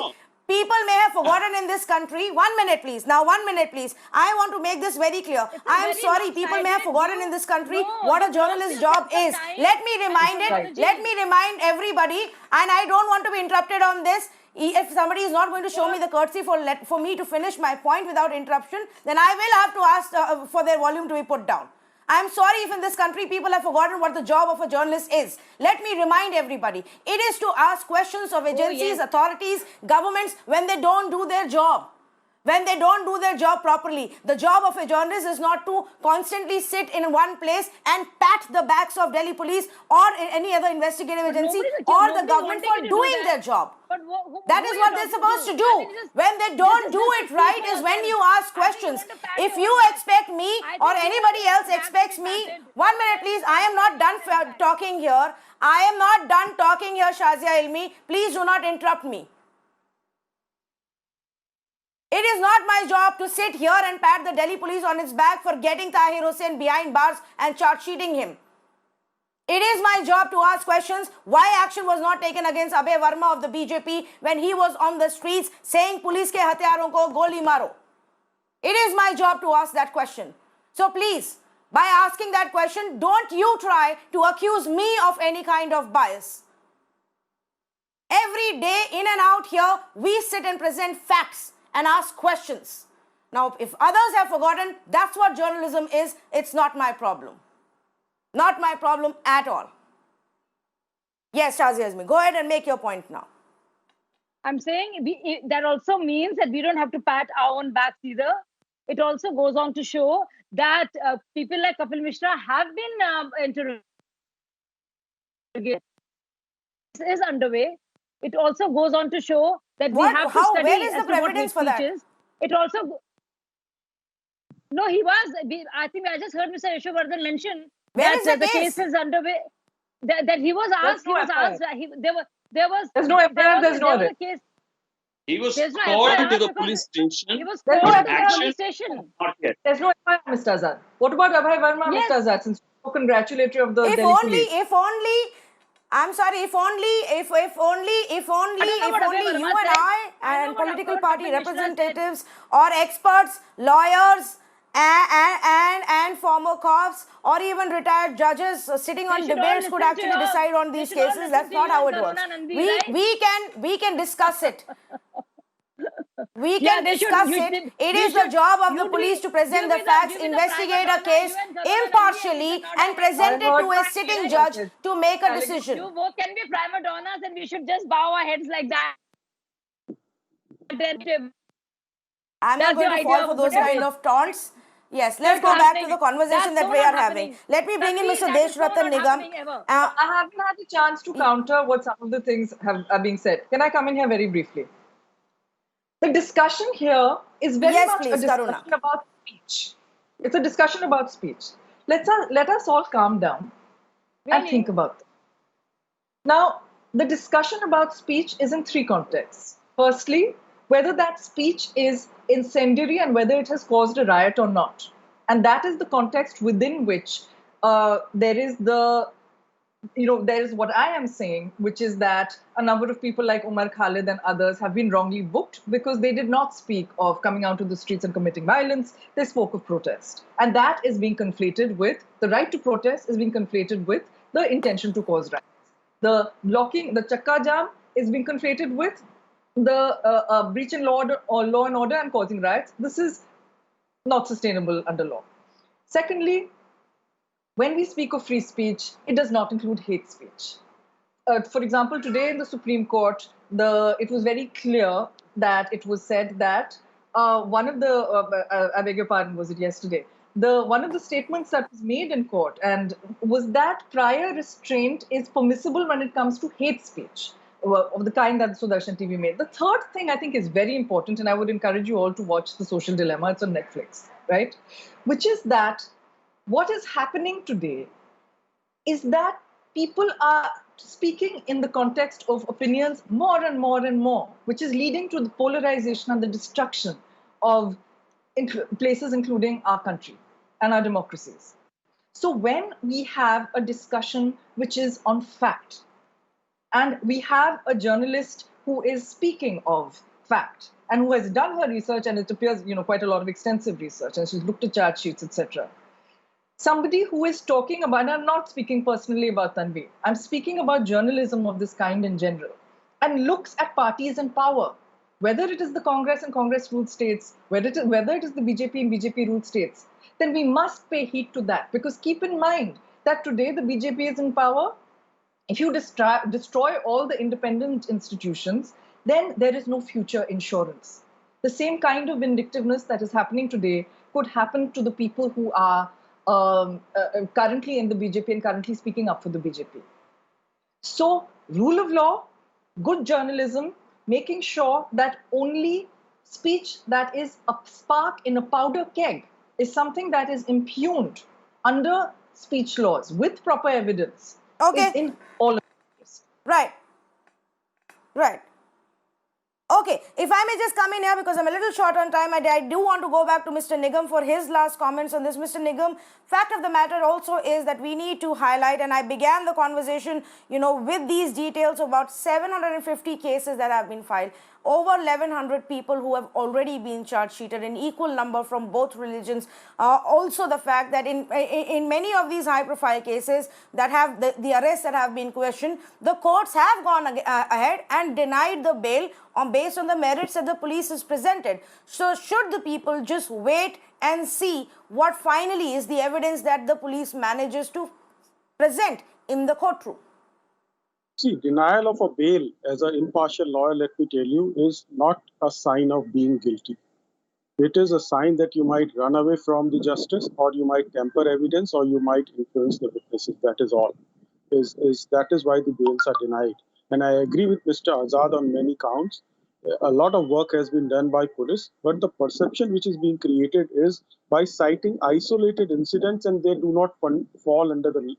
[SPEAKER 1] People may have forgotten in this country. 1 minute, please. Now, 1 minute, please. I want to make this very clear. I am sorry. People may have forgotten in this country what a journalist's job is. Let me remind it. Let me remind everybody. And I don't want to be interrupted on this. If somebody is not going to show me the courtesy for me to finish my point without interruption, then I will have to ask for their volume to be put down. I am sorry if in this country people have forgotten what the job of a journalist is. Let me remind everybody. It is to ask questions of agencies, authorities, governments when they don't do their job. When they don't do their job properly. The job of a journalist is not to constantly sit in one place and pat the backs of Delhi police or any other investigative agency or the government for doing their job. That is what they're supposed to do. When they don't do it right is when you ask questions. If you expect me or anybody else expects me, 1 minute please, I am not done talking here. I am not done talking here, Shazia Ilmi. Please do not interrupt me. It is not my job to sit here and pat the Delhi police on its back for getting Tahir Hussain behind bars and charge sheeting him. It is my job to ask questions why action was not taken against Abhay Verma of the BJP when he was on the streets saying police ke hatyaron ko goli maro. It is my job to ask that question. So please, by asking that question, don't you try to accuse me of any kind of bias. Every day in and out here, we sit and present facts and ask questions. Now, if others have forgotten, that's what journalism is. It's not my problem. Not my problem at all. Yes, Shazia Azmi, go ahead and make your point now.
[SPEAKER 4] I'm saying that also means that we don't have to pat our own backs either. It also goes on to show that people like Kapil Mishra have been interrogated. This is underway. It also goes on to show that we have to study
[SPEAKER 1] where is
[SPEAKER 4] as
[SPEAKER 1] the
[SPEAKER 4] to what
[SPEAKER 1] evidence for that?
[SPEAKER 4] It also... No, he was... I think I just heard Mr. Yashovardhan mention
[SPEAKER 1] where
[SPEAKER 4] that
[SPEAKER 1] is
[SPEAKER 4] the case is underway. That he was asked... There was...
[SPEAKER 7] There's no FIR, there's no other.
[SPEAKER 4] Case.
[SPEAKER 5] He was
[SPEAKER 4] There's no
[SPEAKER 5] called
[SPEAKER 4] FIR
[SPEAKER 5] to the
[SPEAKER 4] because
[SPEAKER 5] police station.
[SPEAKER 4] He was
[SPEAKER 7] There's
[SPEAKER 4] called
[SPEAKER 7] no
[SPEAKER 4] to the
[SPEAKER 7] FIR.
[SPEAKER 4] police station.
[SPEAKER 5] Not yet.
[SPEAKER 7] There's no FIR, Mr. Azad. What about Abhay Verma,
[SPEAKER 4] Yes.
[SPEAKER 7] Mr. Azad, since you're so congratulatory of the
[SPEAKER 1] If
[SPEAKER 7] Delhi
[SPEAKER 1] only,
[SPEAKER 7] police?
[SPEAKER 1] I'm sorry, if only you and I and political party representatives or experts, lawyers and former cops or even retired judges sitting on debates could actually decide on these cases. That's not how it works. We can discuss it. We can discuss it. It is the job of the police to present the facts, investigate a case impartially and present it to a sitting judge to make a decision.
[SPEAKER 4] You both can be prima donnas and we should just bow our heads like that.
[SPEAKER 1] I'm not going to fall for those kind of taunts. Yes, let's go back to the conversation that we are having. Let me bring in Mr. Deshrattan Nigam.
[SPEAKER 7] I haven't had a chance to counter what some of the things are being said. Can I come in here very briefly? The discussion here is very much a discussion about speech. It's a discussion about speech. Let us all calm down and think about it. Now, the discussion about speech is in three contexts. Firstly, whether that speech is incendiary and whether it has caused a riot or not. And that is the context within which there is the there is what I am saying, which is that a number of people like Umar Khalid and others have been wrongly booked because they did not speak of coming out to the streets and committing violence. They spoke of protest. And that is being conflated with, the right to protest is being conflated with the intention to cause riots. The blocking, the chakka jam is being conflated with the breach in law and order and causing riots. This is not sustainable under law. Secondly, when we speak of free speech, it does not include hate speech. For example, today in the Supreme Court, it was very clear that it was said that one of the, I beg your pardon, was it yesterday? One of the statements that was made in court and was that prior restraint is permissible when it comes to hate speech of the kind that Sudarshan TV made. The third thing I think is very important, and I would encourage you all to watch The Social Dilemma. It's on Netflix, right? Which is that what is happening today is that people are speaking in the context of opinions more and more and more, which is leading to the polarization and the destruction of places including our country and our democracies. So when we have a discussion which is on fact, and we have a journalist who is speaking of fact and who has done her research, and it appears, quite a lot of extensive research, and she's looked at charge sheets, etc. Somebody who is talking about, and I'm not speaking personally about Tanvi, I'm speaking about journalism of this kind in general, and looks at parties in power, whether it is the Congress and Congress-ruled states, whether it is the BJP and BJP-ruled states, then we must pay heed to that. Because keep in mind that today the BJP is in power. If you destroy all the independent institutions, then there is no future insurance. The same kind of vindictiveness that is happening today could happen to the people who are currently in the BJP and currently speaking up for the BJP. So, rule of law, good journalism, making sure that only speech that is a spark in a powder keg is something that is impugned under speech laws with proper evidence.
[SPEAKER 1] Okay.
[SPEAKER 7] Is in all of this.
[SPEAKER 1] Right. Right. Okay, if I may just come in here because I'm a little short on time, I do want to go back to Mr. Nigam for his last comments on this. Mr. Nigam, fact of the matter also is that we need to highlight, and I began the conversation, with these details of about 750 cases that have been filed, over 1,100 people who have already been charge sheeted, an equal number from both religions. Also the fact that in many of these high-profile cases that have the arrests that have been questioned, the courts have gone ahead and denied the bail based on the merits that the police has presented. So should the people just wait and see what finally is the evidence that the police manages to present in the courtroom?
[SPEAKER 6] See, denial of a bail as an impartial lawyer, let me tell you, is not a sign of being guilty. It is a sign that you might run away from the justice, or you might temper evidence, or you might influence the witnesses. That is all. That is why the bails are denied. And I agree with Mr. Azad on many counts. A lot of work has been done by police, but the perception which is being created is by citing isolated incidents, and they do not fall under the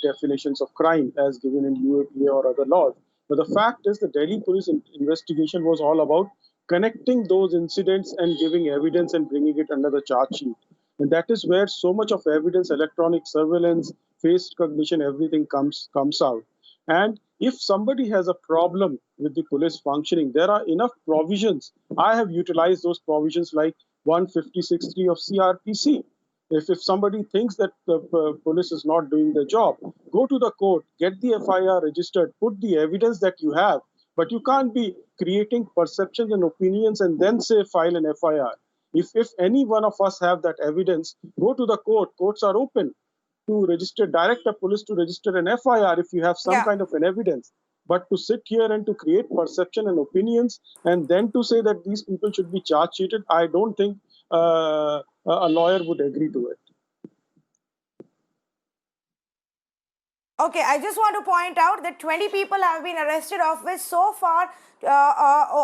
[SPEAKER 6] definitions of crime as given in UAPA or other laws. But the fact is the Delhi police investigation was all about connecting those incidents and giving evidence and bringing it under the charge sheet. And that is where so much of evidence, electronic surveillance, face recognition, everything comes out. And if somebody has a problem with the police functioning, there are enough provisions. I have utilized those provisions like 156.3 of CRPC. If somebody thinks that the police is not doing their job, go to the court, get the FIR registered, put the evidence that you have. But you can't be creating perceptions and opinions and then say file an FIR. If any one of us have that evidence, go to the court. Courts are open to register, direct a police to register an FIR if you have some kind of an evidence. But to sit here and to create perception and opinions and then to say that these people should be charge sheeted, I don't think a lawyer would agree to it.
[SPEAKER 1] Okay, I just want to point out that 20 people have been arrested, of which so far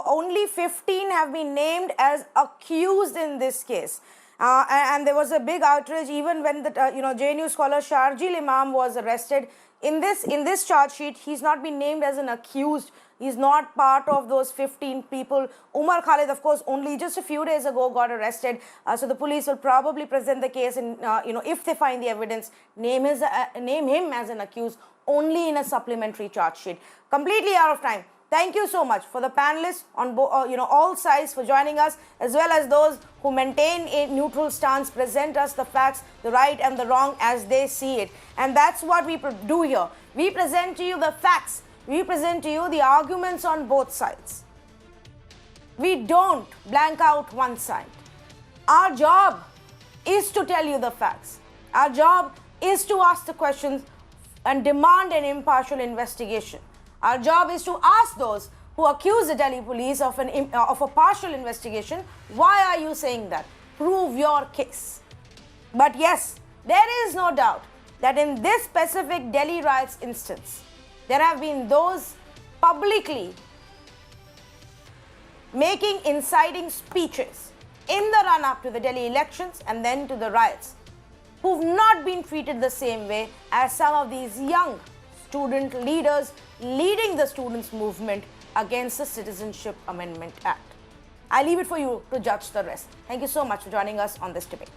[SPEAKER 1] only 15 have been named as accused in this case. And there was a big outrage even when the JNU scholar Sharjil Imam was arrested. In this charge sheet, he's not been named as an accused He's not part of those 15 people. Umar Khalid, of course, only just a few days ago got arrested. So the police will probably present the case and, if they find the evidence, name him as an accused only in a supplementary charge sheet. Completely out of time. Thank you so much for the panelists on all sides for joining us, as well as those who maintain a neutral stance, present us the facts, the right and the wrong as they see it. And that's what we do here. We present to you the facts. We present to you the arguments on both sides. We don't blank out one side. Our job is to tell you the facts. Our job is to ask the questions and demand an impartial investigation. Our job is to ask those who accuse the Delhi police of a partial investigation, why are you saying that? Prove your case. But yes, there is no doubt that in this specific Delhi riots instance, there have been those publicly making inciting speeches in the run-up to the Delhi elections and then to the riots, who've not been treated the same way as some of these young student leaders leading the students' movement against the Citizenship Amendment Act. I leave it for you to judge the rest. Thank you so much for joining us on this debate.